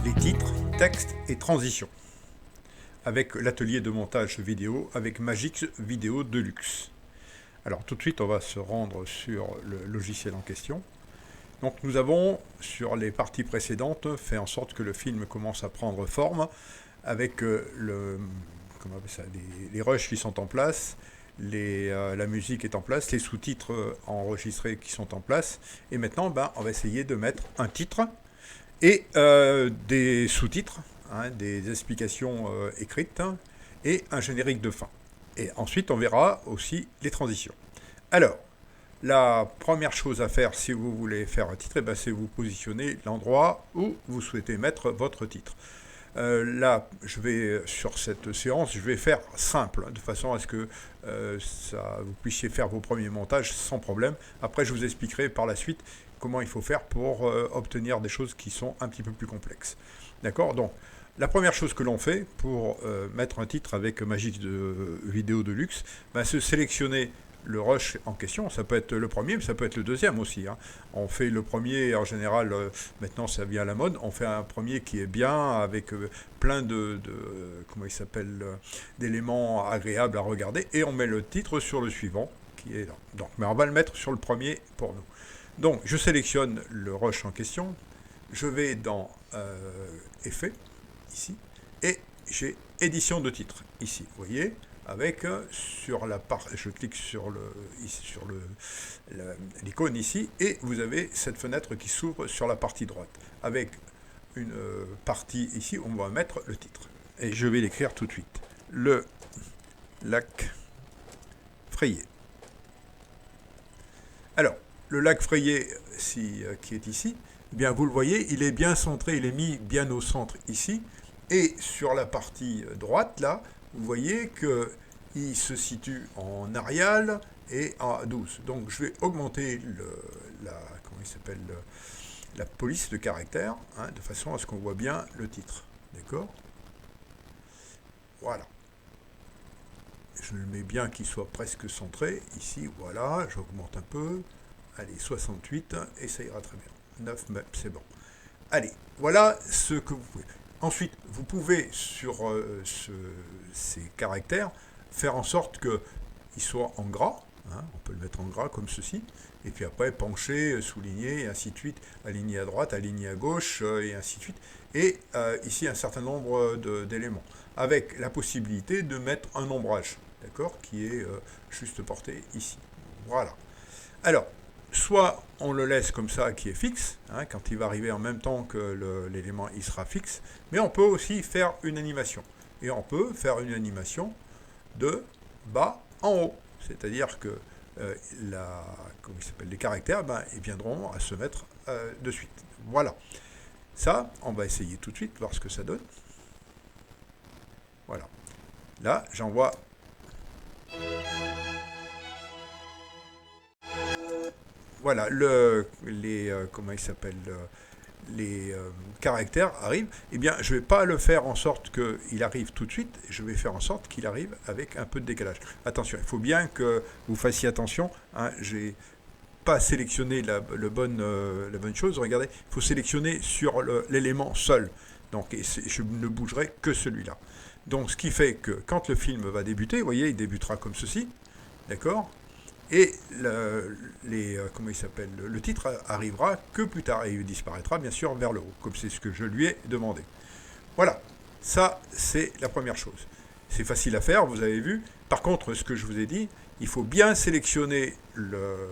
les titres, textes et transitions, avec l'atelier de montage vidéo avec Magix Vidéo Deluxe. Alors tout de suite, on va se rendre sur le logiciel en question. Donc nous avons, sur les parties précédentes, fait en sorte que le film commence à prendre forme avec les rushs qui sont en place, la musique est en place, les sous-titres enregistrés qui sont en place. Et maintenant, on va essayer de mettre un titre et des sous-titres, des explications écrites et un générique de fin. Et ensuite, on verra aussi les transitions. Alors, la première chose à faire si vous voulez faire un titre, c'est vous positionner l'endroit où vous souhaitez mettre votre titre. Là, sur cette séance, je vais faire simple, de façon à ce que vous puissiez faire vos premiers montages sans problème. Après, je vous expliquerai par la suite comment il faut faire pour obtenir des choses qui sont un petit peu plus complexes. D'accord ? Donc, la première chose que l'on fait pour mettre un titre avec Magix Vidéo Deluxe, c'est sélectionner le rush en question. Ça peut être le premier, mais ça peut être le deuxième aussi. On fait le premier, en général, maintenant ça vient à la mode, on fait un premier qui est bien, avec plein d'éléments agréables à regarder, et on met le titre sur le suivant, qui est là. Donc, mais on va le mettre sur le premier pour nous. Donc, je sélectionne le rush en question, je vais dans Effets, ici, et j'ai Édition de titre, ici, vous voyez, avec je clique sur l'icône ici, et vous avez cette fenêtre qui s'ouvre sur la partie droite, avec une partie ici où on va mettre le titre. Et je vais l'écrire tout de suite. Le lac Frayé. Alors, le lac Frayé qui est ici, eh bien vous le voyez, il est bien centré, il est mis bien au centre ici, et sur la partie droite, là, vous voyez qu'il se situe en Arial et en 12. Donc je vais augmenter la police de caractère, de façon à ce qu'on voit bien le titre. D'accord ? Voilà. Je le mets bien qu'il soit presque centré. Ici, voilà, j'augmente un peu. Allez, 68, et ça ira très bien. 9, c'est bon. Allez, voilà ce que vous pouvez. Ensuite, vous pouvez, sur ces caractères, faire en sorte qu'ils soient en gras. On peut le mettre en gras comme ceci. Et puis après, pencher, souligner, et ainsi de suite. Aligner à droite, aligner à gauche, et ainsi de suite. Et ici, un certain nombre d'éléments. Avec la possibilité de mettre un ombrage, d'accord, qui est juste porté ici. Voilà. Alors, soit on le laisse comme ça, qui est fixe, quand il va arriver en même temps que l'élément, il sera fixe, mais on peut aussi faire une animation. Et on peut faire une animation de bas en haut. C'est-à-dire que les caractères, ils viendront à se mettre de suite. Voilà. Ça, on va essayer tout de suite, voir ce que ça donne. Voilà. Là, j'envoie... Voilà, les caractères arrivent. Eh bien, je ne vais pas le faire en sorte qu'il arrive tout de suite, je vais faire en sorte qu'il arrive avec un peu de décalage. Attention, il faut bien que vous fassiez attention. J'ai pas sélectionné la bonne chose. Regardez, il faut sélectionner sur l'élément seul. Donc, je ne bougerai que celui-là. Donc, ce qui fait que quand le film va débuter, vous voyez, il débutera comme ceci. D'accord ? Et le titre arrivera que plus tard, et il disparaîtra bien sûr vers le haut, comme c'est ce que je lui ai demandé. Voilà, ça c'est la première chose. C'est facile à faire, vous avez vu. Par contre, ce que je vous ai dit, il faut bien sélectionner le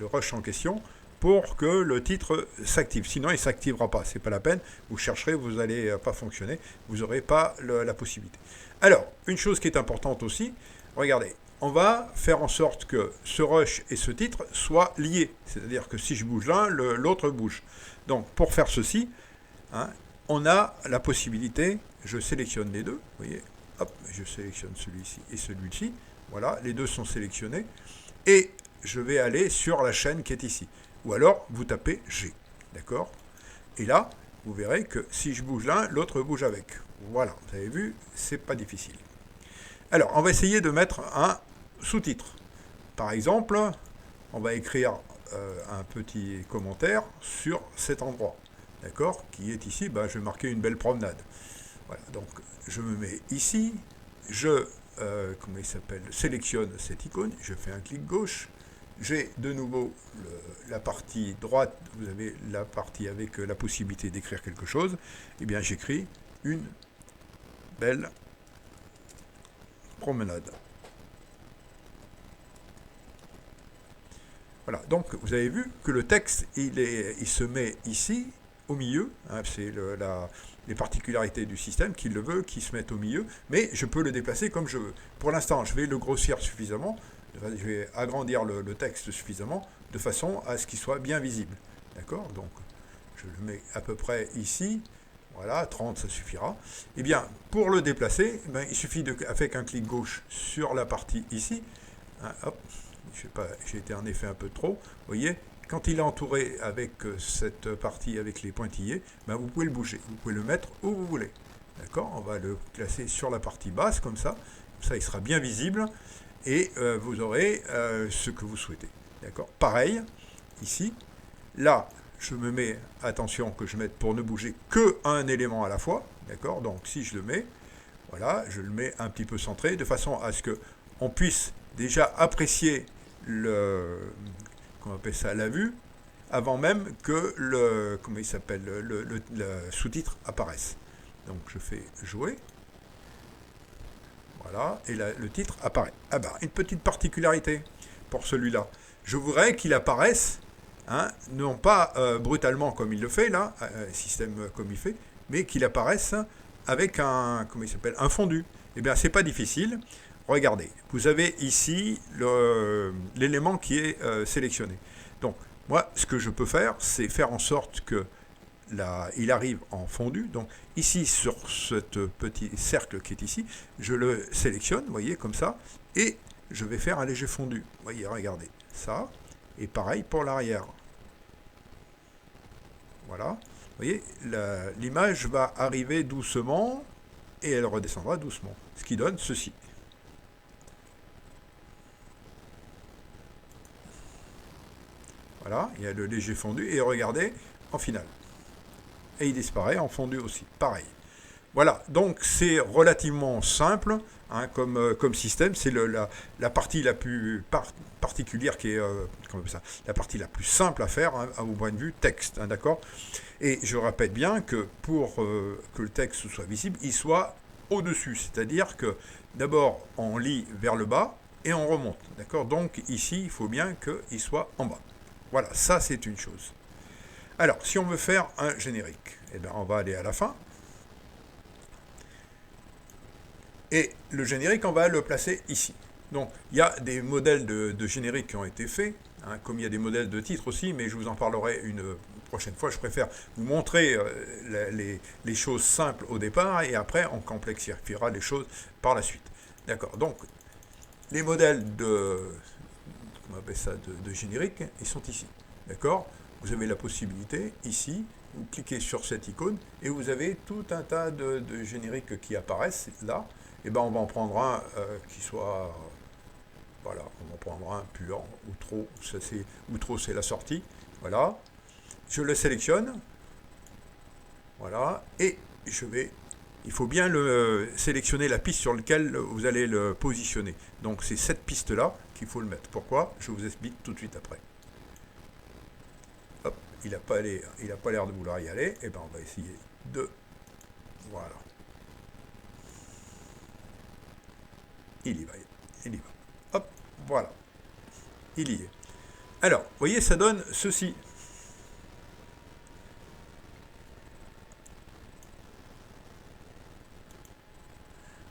rush en question pour que le titre s'active. Sinon, il ne s'activera pas, c'est pas la peine. Vous chercherez, vous n'allez pas fonctionner, vous n'aurez pas la possibilité. Alors, une chose qui est importante aussi, regardez, on va faire en sorte que ce rush et ce titre soient liés. C'est-à-dire que si je bouge l'un, l'autre bouge. Donc, pour faire ceci, on a la possibilité, je sélectionne les deux, vous voyez, hop, je sélectionne celui-ci et celui-ci. Voilà, les deux sont sélectionnés. Et je vais aller sur la chaîne qui est ici. Ou alors, vous tapez G. D'accord ? Et là, vous verrez que si je bouge l'un, l'autre bouge avec. Voilà, vous avez vu, c'est pas difficile. Alors, on va essayer de mettre un sous-titre. Par exemple, on va écrire un petit commentaire sur cet endroit. d'accord, qui est ici, ben, je vais marquer une belle promenade. Voilà, donc je me mets ici, je comment il s'appelle, sélectionne cette icône, je fais un clic gauche, j'ai de nouveau la partie droite, vous avez la partie avec la possibilité d'écrire quelque chose, et bien j'écris une belle promenade. Voilà, donc vous avez vu que le texte, il se met ici, au milieu, hein, c'est les particularités du système qui le veut, qui se mettent au milieu, mais je peux le déplacer comme je veux. Pour l'instant, je vais le grossir suffisamment, je vais agrandir le texte suffisamment, de façon à ce qu'il soit bien visible. D'accord? Donc, je le mets à peu près ici, voilà, 30, ça suffira. Eh bien, pour le déplacer, ben, il suffit avec un clic gauche sur la partie ici, hein, hop, je sais pas, j'ai été en effet un peu trop, vous voyez, quand il est entouré avec cette partie avec les pointillés, ben vous pouvez le bouger, vous pouvez le mettre où vous voulez. D'accord? On va le placer sur la partie basse, comme ça il sera bien visible, et vous aurez ce que vous souhaitez. D'accord? Pareil, ici, là, je me mets, attention que je mette pour ne bouger qu'un élément à la fois, d'accord? Donc si je le mets, voilà, je le mets un petit peu centré, de façon à ce qu'on puisse déjà apprécier qu'on appelle ça, la vue, avant même que comment il s'appelle, le sous-titre apparaisse. Donc je fais jouer, voilà, et le titre apparaît. Ah ben, une petite particularité pour celui-là. Je voudrais qu'il apparaisse, hein, non pas brutalement comme il le fait là, système comme il fait, mais qu'il apparaisse avec un, comment il s'appelle, un fondu. Eh bien, c'est pas difficile. Regardez, vous avez ici l'élément qui est sélectionné. Donc, moi, ce que je peux faire, c'est faire en sorte que il arrive en fondu. Donc, ici, sur ce petit cercle qui est ici, je le sélectionne, vous voyez, comme ça, et je vais faire un léger fondu. Vous voyez, regardez, ça, et pareil pour l'arrière. Voilà. Vous voyez, l'image va arriver doucement, et elle redescendra doucement. Ce qui donne ceci. Voilà, il y a le léger fondu, et regardez, en finale. Et il disparaît en fondu aussi, pareil. Voilà, donc c'est relativement simple hein, comme système. C'est la partie la plus particulière qui est, comme ça, la partie la plus simple à faire hein, au point de vue texte, hein, d'accord. Et je répète bien que pour que le texte soit visible, il soit au-dessus, c'est-à-dire que d'abord on lit vers le bas et on remonte, d'accord. Donc ici, il faut bien qu'il soit en bas. Voilà, ça c'est une chose. Alors, si on veut faire un générique, eh bien, on va aller à la fin. Et le générique, on va le placer ici. Donc, il y a des modèles de générique qui ont été faits, hein, comme il y a des modèles de titres aussi, mais je vous en parlerai une prochaine fois. Je préfère vous montrer les choses simples au départ, et après, on complexifiera les choses par la suite. D'accord. Donc, les modèles on appelle ça, de générique, ils sont ici. D'accord. Vous avez la possibilité, ici, vous cliquez sur cette icône, et vous avez tout un tas de génériques qui apparaissent là. Et ben on va en prendre un qui soit, voilà, on va en prendre un puant, ou trop c'est la sortie, voilà. Je le sélectionne, voilà, et il faut bien sélectionner la piste sur laquelle vous allez le positionner. Donc c'est cette piste-là qu'il faut le mettre. Pourquoi? Je vous explique tout de suite après. Hop, il n'a pas l'air de vouloir y aller, et ben on va essayer de, voilà. Il y va. Hop, voilà. Il y est. Alors, vous voyez, ça donne ceci.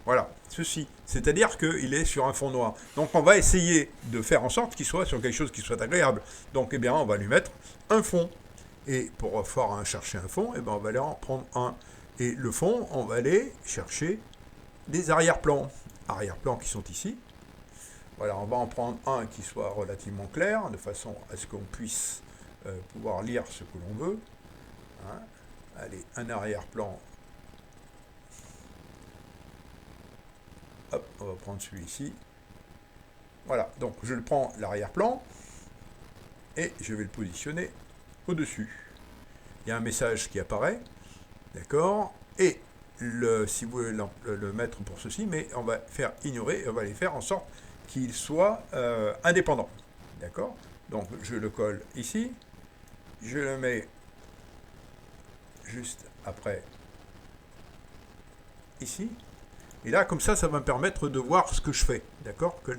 Voilà, ceci. C'est-à-dire qu'il est sur un fond noir. Donc, on va essayer de faire en sorte qu'il soit sur quelque chose qui soit agréable. Donc, eh bien, on va lui mettre un fond. Et pour chercher un fond, eh bien, on va aller en prendre un. Et le fond, on va aller chercher des arrière-plans. Arrière-plans qui sont ici. Voilà, on va en prendre un qui soit relativement clair, de façon à ce qu'on puisse pouvoir lire ce que l'on veut. Hein. Allez, un arrière-plan. Hop, on va prendre celui-ci. Voilà, donc je le prends l'arrière-plan et je vais le positionner au-dessus. il y a un message qui apparaît, d'accord, et si vous voulez le mettre pour ceci, mais on va faire ignorer, on va les faire en sorte qu'il soit indépendant, d'accord. Donc je le colle ici, je le mets juste après ici, et là comme ça va me permettre de voir ce que je fais, d'accord, que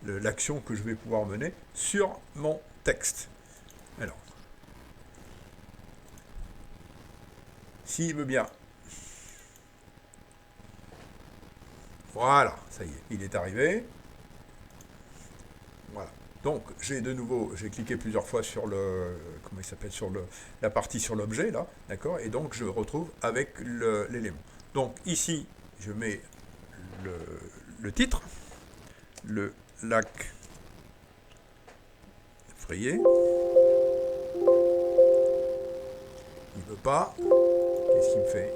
l'action que je vais pouvoir mener sur mon texte. Alors, s'il veut bien, voilà, ça y est, il est arrivé. Voilà. Donc j'ai cliqué plusieurs fois sur comment il s'appelle, sur la partie sur l'objet là, d'accord, et donc je me retrouve avec l'élément. Donc ici, je mets le titre, le lac frayé. Il veut pas. Qu'est-ce qu'il me fait?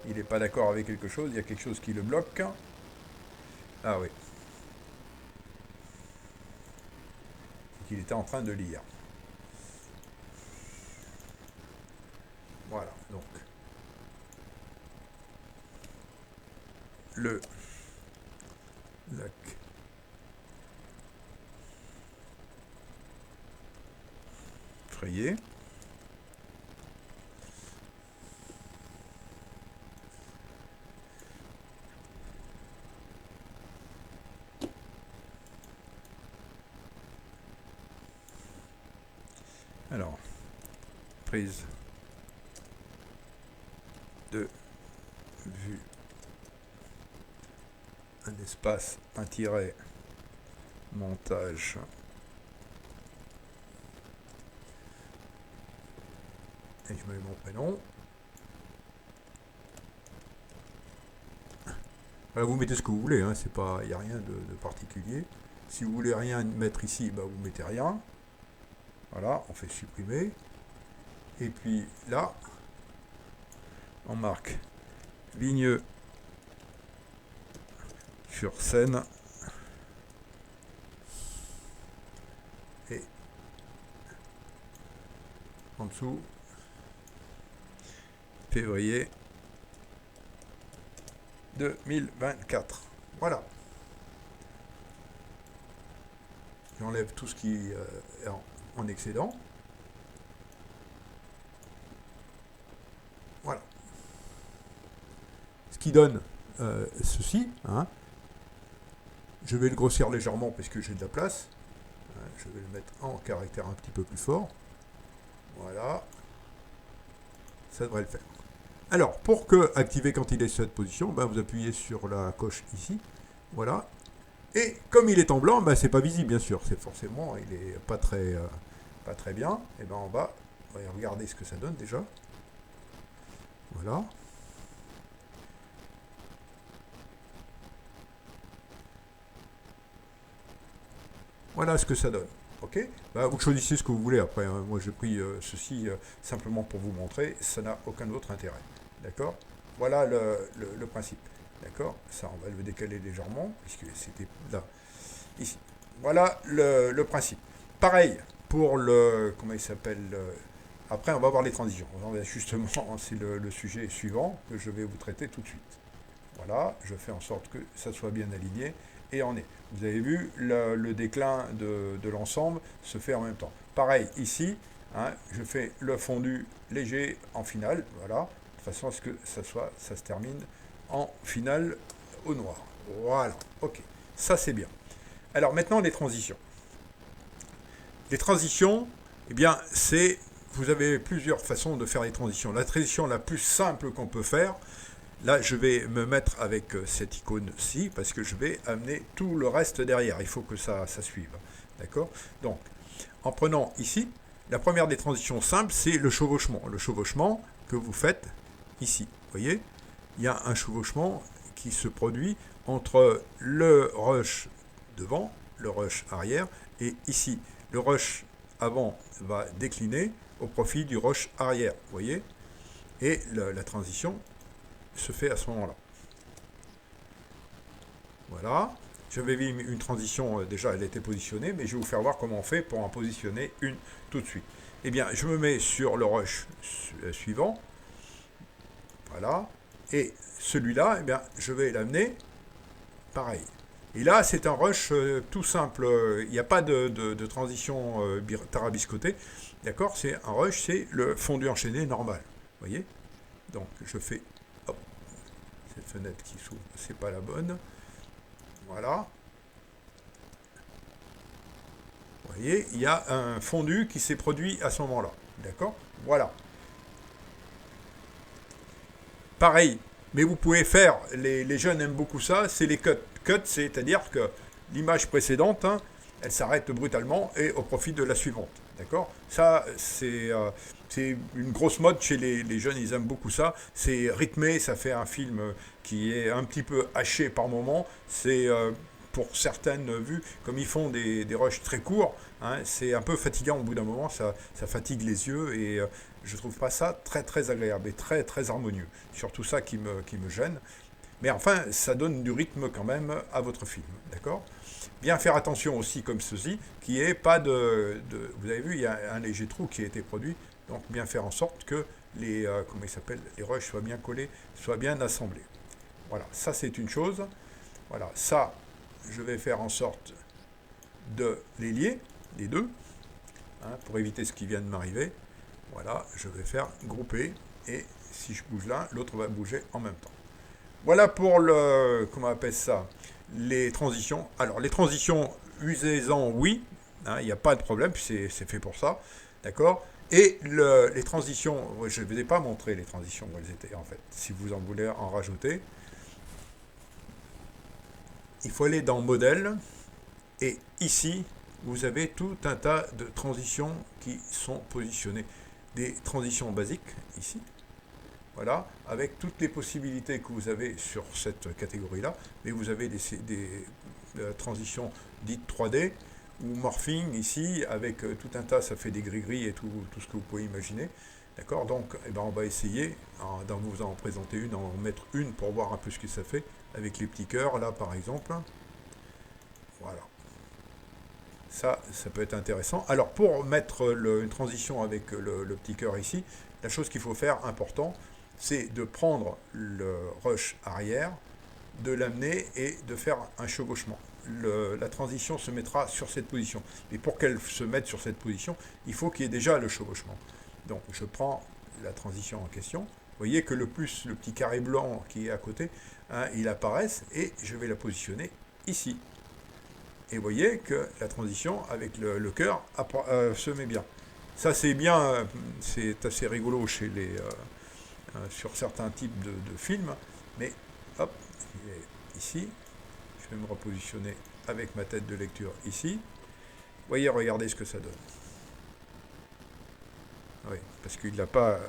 Il n'est pas d'accord avec quelque chose, il y a quelque chose qui le bloque. Ah oui. Il était en train de lire. Voilà, donc le lac frayé. Alors, prise de vue, un espace, un tiret, montage. Et je mets mon prénom. Voilà, vous mettez ce que vous voulez, hein, c'est pas, il n'y a rien de particulier. Si vous voulez rien mettre ici, bah, vous mettez rien. Voilà, on fait supprimer. Et puis là, on marque Vigneux sur Seine. Et en dessous, février 2024. Voilà. J'enlève tout ce qui est en excédent. Voilà. Ce qui donne ceci. Hein. Je vais le grossir légèrement parce que j'ai de la place. Je vais le mettre en caractère un petit peu plus fort. Voilà. Ça devrait le faire. Alors, pour activer quand il est sur cette position, ben, vous appuyez sur la coche ici. Voilà. Et comme il est en blanc, ben, c'est pas visible, bien sûr. C'est forcément, il est pas très bien. Et ben, on va regarder ce que ça donne déjà. Voilà. Voilà ce que ça donne. Ok, bah, vous choisissez ce que vous voulez après. Hein. Moi, j'ai pris ceci simplement pour vous montrer. Ça n'a aucun autre intérêt. D'accord. Voilà le principe. D'accord. Ça, on va le décaler légèrement, puisque c'était là. Ici. Voilà le principe. Pareil pour comment il s'appelle après, on va voir les transitions. Justement, c'est le sujet suivant que je vais vous traiter tout de suite. Voilà, je fais en sorte que ça soit bien aligné et en est. Vous avez vu, le déclin de l'ensemble se fait en même temps. Pareil, ici, hein, je fais le fondu léger en finale, voilà, de façon à ce que ça se termine en finale au noir. Voilà, ok, ça c'est bien. Alors maintenant, les transitions. Les transitions, eh bien, vous avez plusieurs façons de faire les transitions. La transition la plus simple qu'on peut faire, là, je vais me mettre avec cette icône-ci parce que je vais amener tout le reste derrière. Il faut que ça suive. D'accord. Donc, en prenant ici, la première des transitions simples, c'est le chevauchement. Le chevauchement que vous faites ici. Vous voyez, il y a un chevauchement qui se produit entre le rush devant, le rush arrière, et ici, le rush avant va décliner au profit du rush arrière. Vous voyez, et la transition se fait à ce moment-là. Voilà. J'avais vu une transition, déjà elle était positionnée, mais je vais vous faire voir comment on fait pour en positionner une tout de suite. eh bien, je me mets sur le rush suivant. Voilà. Et celui-là, eh bien, je vais l'amener pareil. Et là, c'est un rush tout simple. Il n'y a pas de transition tarabiscotée. D'accord? C'est un rush, c'est le fondu enchaîné normal. Vous voyez? Donc, je fais... Hop, cette fenêtre qui s'ouvre, c'est pas la bonne. Voilà. Vous voyez, il y a un fondu qui s'est produit à ce moment-là. D'accord? Voilà. Pareil, mais vous pouvez faire, les jeunes aiment beaucoup ça, c'est les cuts. Cut, c'est-à-dire que l'image précédente, hein, elle s'arrête brutalement et au profit de la suivante. D'accord? Ça, c'est une grosse mode chez les jeunes, ils aiment beaucoup ça. C'est rythmé, ça fait un film qui est un petit peu haché par moment. C'est pour certaines vues, comme ils font des rushs très courts, hein, c'est un peu fatigant au bout d'un moment, ça fatigue les yeux et je trouve pas ça très très agréable et très très harmonieux. Surtout ça qui me gêne. Mais enfin, ça donne du rythme quand même à votre film, d'accord? Bien faire attention aussi comme ceci, qui est pas vous avez vu, il y a un léger trou qui a été produit, donc bien faire en sorte que comment il s'appelle, les rushs soient bien collés, soient bien assemblés. Voilà, ça c'est une chose. Voilà, ça, je vais faire en sorte de les lier, les deux, hein, pour éviter ce qui vient de m'arriver. Voilà, je vais faire grouper, et si je bouge l'un, l'autre va bouger en même temps. Voilà pour comment on appelle ça, les transitions. Alors, les transitions, usez-en, oui, hein, il n'y a pas de problème, c'est fait pour ça, d'accord? Et les transitions, je ne vous ai pas montré les transitions où elles étaient, en fait. Si vous en voulez en rajouter, il faut aller dans Modèle, et ici, vous avez tout un tas de transitions qui sont positionnées. Des transitions basiques, ici, voilà, avec toutes les possibilités que vous avez sur cette catégorie-là, mais vous avez des transitions dites 3D, ou morphing ici, avec tout un tas, ça fait des gris-gris et tout ce que vous pouvez imaginer. D'accord? Donc, eh ben, on va essayer d'en vous en présenter une, en mettre une pour voir un peu ce que ça fait, avec les petits cœurs, là, par exemple. Voilà. Ça peut être intéressant. Alors, pour mettre une transition avec le petit cœur ici, la chose qu'il faut faire, important, c'est de prendre le rush arrière, de l'amener et de faire un chevauchement. La transition se mettra sur cette position. Et pour qu'elle se mette sur cette position, il faut qu'il y ait déjà le chevauchement. Donc je prends la transition en question. Vous voyez que le petit carré blanc qui est à côté, hein, il apparaisse et je vais la positionner ici. Et vous voyez que la transition avec le cœur se met bien. Ça c'est bien, c'est assez rigolo chez sur certains types de films, mais hop, il est ici, je vais me repositionner avec ma tête de lecture ici. Vous voyez, regardez ce que ça donne. Oui, parce qu'il n'a pas,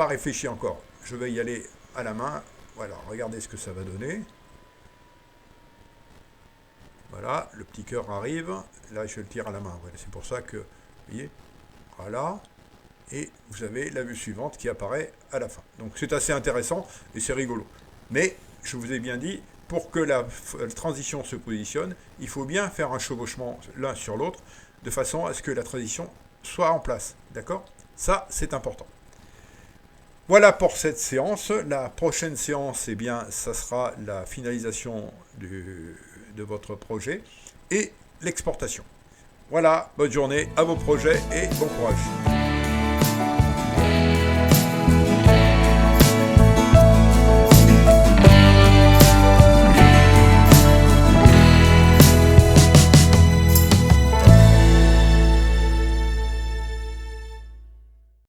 réfléchi encore. Je vais y aller à la main. Voilà, regardez ce que ça va donner. Voilà, le petit cœur arrive. Là, je le tire à la main. Voilà, c'est pour ça que, vous voyez, voilà. Et vous avez la vue suivante qui apparaît à la fin. Donc c'est assez intéressant et c'est rigolo. Mais je vous ai bien dit, pour que la transition se positionne, il faut bien faire un chevauchement l'un sur l'autre, de façon à ce que la transition soit en place. D'accord? Ça, c'est important. Voilà pour cette séance. La prochaine séance, eh bien, ça sera la finalisation de votre projet et l'exportation. Voilà, bonne journée à vos projets et bon courage.